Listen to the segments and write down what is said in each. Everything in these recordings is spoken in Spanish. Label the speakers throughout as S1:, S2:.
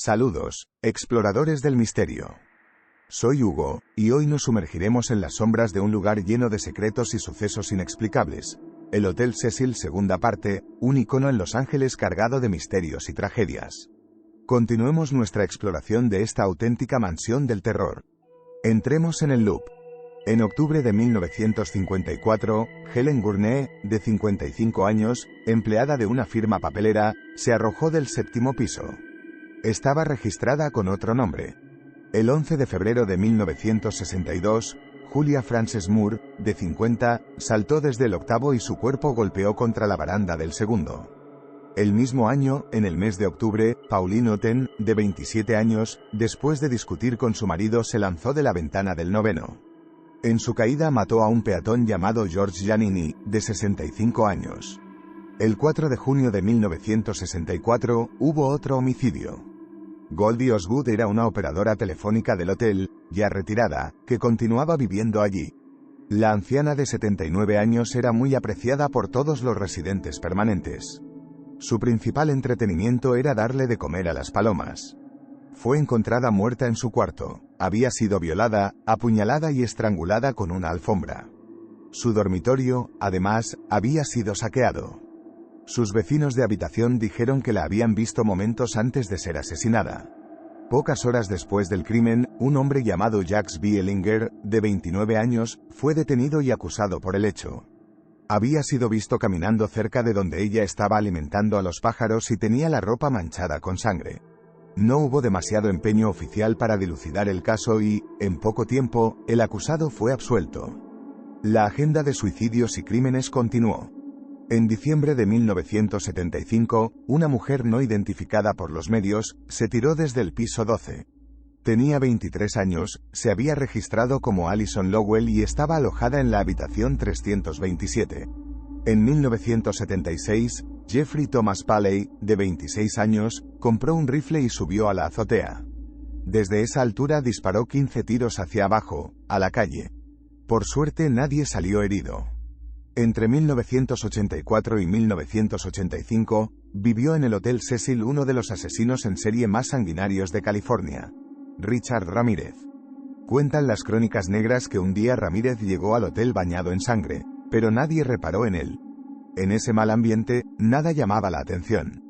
S1: Saludos, exploradores del misterio. Soy Hugo, y hoy nos sumergiremos en las sombras de un lugar lleno de secretos y sucesos inexplicables. El Hotel Cecil, segunda parte, un icono en Los Ángeles cargado de misterios y tragedias. Continuemos nuestra exploración de esta auténtica mansión del terror. Entremos en el loop. En octubre de 1954, Helen Gurnee, de 55 años, empleada de una firma papelera, se arrojó del séptimo piso. Estaba registrada con otro nombre. El 11 de febrero de 1962, Julia Frances Moore, de 50, saltó desde el octavo y su cuerpo golpeó contra la baranda del segundo. El mismo año, en el mes de octubre, Pauline Otten, de 27 años, después de discutir con su marido, se lanzó de la ventana del noveno. En su caída mató a un peatón llamado George Giannini, de 65 años. El 4 de junio de 1964, hubo otro homicidio. Goldie Osgood era una operadora telefónica del hotel, ya retirada, que continuaba viviendo allí. La anciana de 79 años era muy apreciada por todos los residentes permanentes. Su principal entretenimiento era darle de comer a las palomas. Fue encontrada muerta en su cuarto. Había sido violada, apuñalada y estrangulada con una alfombra. Su dormitorio, además, había sido saqueado. Sus vecinos de habitación dijeron que la habían visto momentos antes de ser asesinada. Pocas horas después del crimen, un hombre llamado Jacques B. Ellinger, de 29 años, fue detenido y acusado por el hecho. Había sido visto caminando cerca de donde ella estaba alimentando a los pájaros y tenía la ropa manchada con sangre. No hubo demasiado empeño oficial para dilucidar el caso y, en poco tiempo, el acusado fue absuelto. La agenda de suicidios y crímenes continuó. En diciembre de 1975, una mujer no identificada por los medios, se tiró desde el piso 12. Tenía 23 años, se había registrado como Alison Lowell y estaba alojada en la habitación 327. En 1976, Jeffrey Thomas Paley, de 26 años, compró un rifle y subió a la azotea. Desde esa altura disparó 15 tiros hacia abajo, a la calle. Por suerte nadie salió herido. Entre 1984 y 1985, vivió en el Hotel Cecil uno de los asesinos en serie más sanguinarios de California, Richard Ramírez. Cuentan las crónicas negras que un día Ramírez llegó al hotel bañado en sangre, pero nadie reparó en él. En ese mal ambiente, nada llamaba la atención.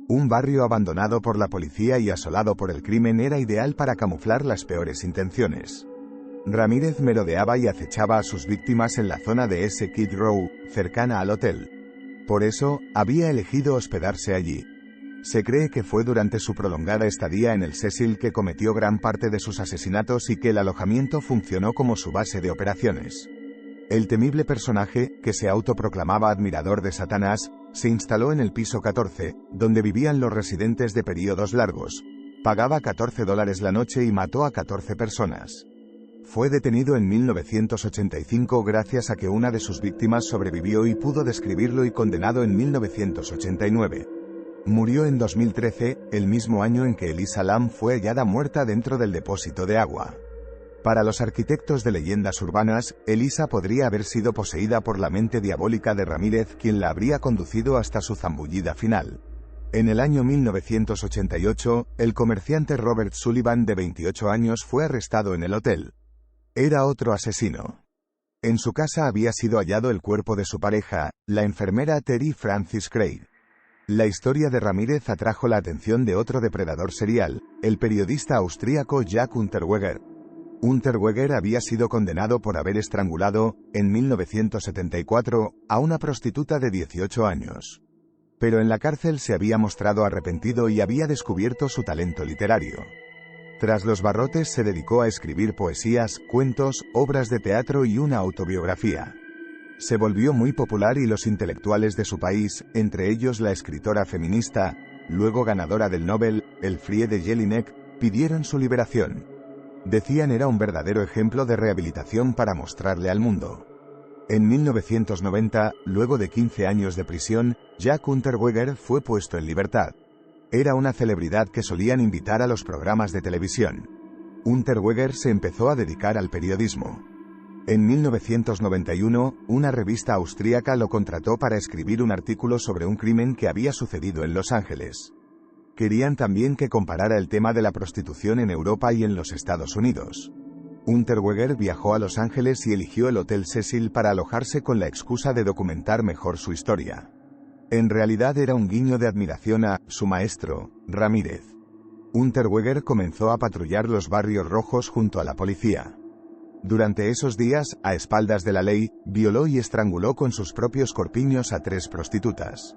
S1: Un barrio abandonado por la policía y asolado por el crimen era ideal para camuflar las peores intenciones. Ramírez merodeaba y acechaba a sus víctimas en la zona de S. Kid Row, cercana al hotel. Por eso, había elegido hospedarse allí. Se cree que fue durante su prolongada estadía en el Cecil que cometió gran parte de sus asesinatos y que el alojamiento funcionó como su base de operaciones. El temible personaje, que se autoproclamaba admirador de Satanás, se instaló en el piso 14, donde vivían los residentes de periodos largos. Pagaba $14 la noche y mató a 14 personas. Fue detenido en 1985 gracias a que una de sus víctimas sobrevivió y pudo describirlo y condenado en 1989. Murió en 2013, el mismo año en que Elisa Lam fue hallada muerta dentro del depósito de agua. Para los arquitectos de leyendas urbanas, Elisa podría haber sido poseída por la mente diabólica de Ramírez, quien la habría conducido hasta su zambullida final. En el año 1988, el comerciante Robert Sullivan, de 28 años, fue arrestado en el hotel. Era otro asesino. En su casa había sido hallado el cuerpo de su pareja, la enfermera Terry Francis Craig. La historia de Ramírez atrajo la atención de otro depredador serial, el periodista austríaco Jack Unterweger. Unterweger había sido condenado por haber estrangulado, en 1974, a una prostituta de 18 años. Pero en la cárcel se había mostrado arrepentido y había descubierto su talento literario. Tras los barrotes se dedicó a escribir poesías, cuentos, obras de teatro y una autobiografía. Se volvió muy popular y los intelectuales de su país, entre ellos la escritora feminista, luego ganadora del Nobel, Elfriede Jelinek, pidieron su liberación. Decían era un verdadero ejemplo de rehabilitación para mostrarle al mundo. En 1990, luego de 15 años de prisión, Jack Unterweger fue puesto en libertad. Era una celebridad que solían invitar a los programas de televisión. Unterweger se empezó a dedicar al periodismo. En 1991, una revista austríaca lo contrató para escribir un artículo sobre un crimen que había sucedido en Los Ángeles. Querían también que comparara el tema de la prostitución en Europa y en los Estados Unidos. Unterweger viajó a Los Ángeles y eligió el Hotel Cecil para alojarse con la excusa de documentar mejor su historia. En realidad era un guiño de admiración a su maestro, Ramírez. Unterweger comenzó a patrullar los barrios rojos junto a la policía. Durante esos días, a espaldas de la ley, violó y estranguló con sus propios corpiños a 3 prostitutas.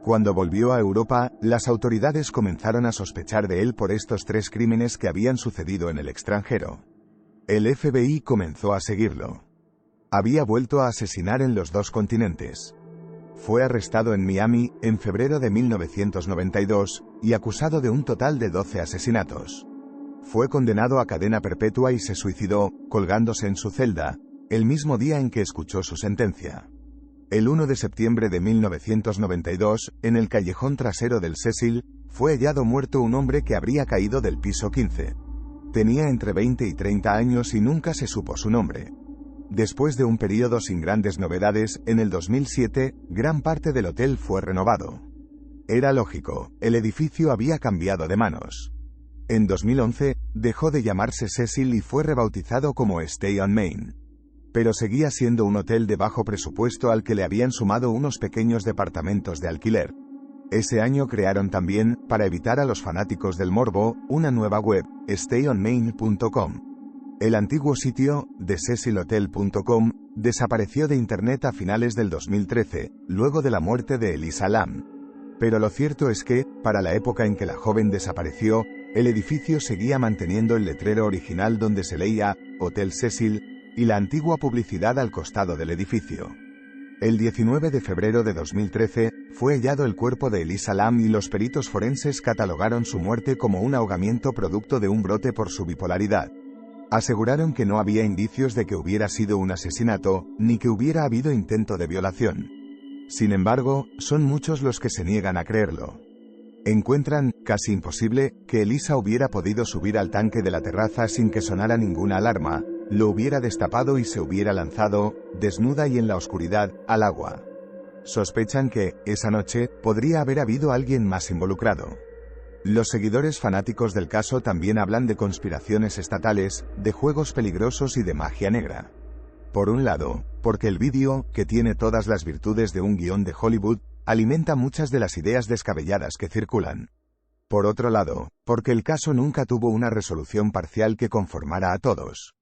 S1: Cuando volvió a Europa, las autoridades comenzaron a sospechar de él por estos 3 crímenes que habían sucedido en el extranjero. El FBI comenzó a seguirlo. Había vuelto a asesinar en los 2 continentes. Fue arrestado en Miami, en febrero de 1992, y acusado de un total de 12 asesinatos. Fue condenado a cadena perpetua y se suicidó, colgándose en su celda, el mismo día en que escuchó su sentencia. El 1 de septiembre de 1992, en el callejón trasero del Cecil, fue hallado muerto un hombre que habría caído del piso 15. Tenía entre 20 y 30 años y nunca se supo su nombre. Después de un periodo sin grandes novedades, en el 2007, gran parte del hotel fue renovado. Era lógico, el edificio había cambiado de manos. En 2011, dejó de llamarse Cecil y fue rebautizado como Stay on Main. Pero seguía siendo un hotel de bajo presupuesto al que le habían sumado unos pequeños departamentos de alquiler. Ese año crearon también, para evitar a los fanáticos del morbo, una nueva web, stayonmain.com. El antiguo sitio, thececilhotel.com, desapareció de Internet a finales del 2013, luego de la muerte de Elisa Lam. Pero lo cierto es que, para la época en que la joven desapareció, el edificio seguía manteniendo el letrero original donde se leía Hotel Cecil y la antigua publicidad al costado del edificio. El 19 de febrero de 2013, fue hallado el cuerpo de Elisa Lam y los peritos forenses catalogaron su muerte como un ahogamiento producto de un brote por su bipolaridad. Aseguraron que no había indicios de que hubiera sido un asesinato, ni que hubiera habido intento de violación. Sin embargo, son muchos los que se niegan a creerlo. Encuentran, casi imposible, que Elisa hubiera podido subir al tanque de la terraza sin que sonara ninguna alarma, lo hubiera destapado y se hubiera lanzado, desnuda y en la oscuridad, al agua. Sospechan que, esa noche, podría haber habido alguien más involucrado. Los seguidores fanáticos del caso también hablan de conspiraciones estatales, de juegos peligrosos y de magia negra. Por un lado, porque el vídeo, que tiene todas las virtudes de un guión de Hollywood, alimenta muchas de las ideas descabelladas que circulan. Por otro lado, porque el caso nunca tuvo una resolución parcial que conformara a todos.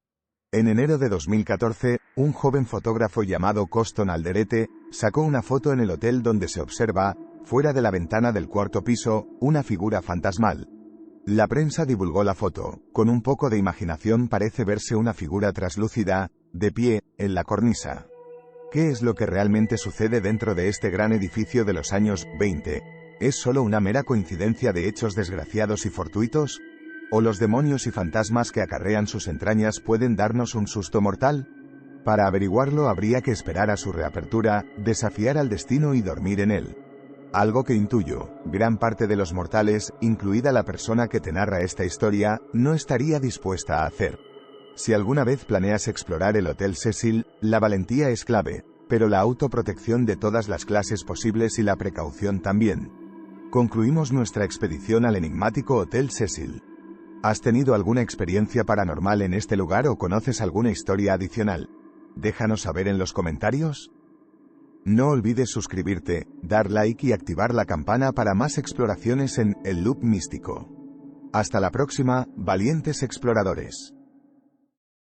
S1: En enero de 2014, un joven fotógrafo llamado Coston Alderete, sacó una foto en el hotel donde se observa, fuera de la ventana del 4º piso, una figura fantasmal. La prensa divulgó la foto. Con un poco de imaginación parece verse una figura traslúcida, de pie, en la cornisa. ¿Qué es lo que realmente sucede dentro de este gran edificio de los años 20? ¿Es solo una mera coincidencia de hechos desgraciados y fortuitos? ¿O los demonios y fantasmas que acarrean sus entrañas pueden darnos un susto mortal? Para averiguarlo habría que esperar a su reapertura, desafiar al destino y dormir en él. Algo que intuyo, gran parte de los mortales, incluida la persona que te narra esta historia, no estaría dispuesta a hacer. Si alguna vez planeas explorar el Hotel Cecil, la valentía es clave, pero la autoprotección de todas las clases posibles y la precaución también. Concluimos nuestra expedición al enigmático Hotel Cecil. ¿Has tenido alguna experiencia paranormal en este lugar o conoces alguna historia adicional? Déjanos saber en los comentarios. No olvides suscribirte, dar like y activar la campana para más exploraciones en El Loop Místico. Hasta la próxima, valientes exploradores.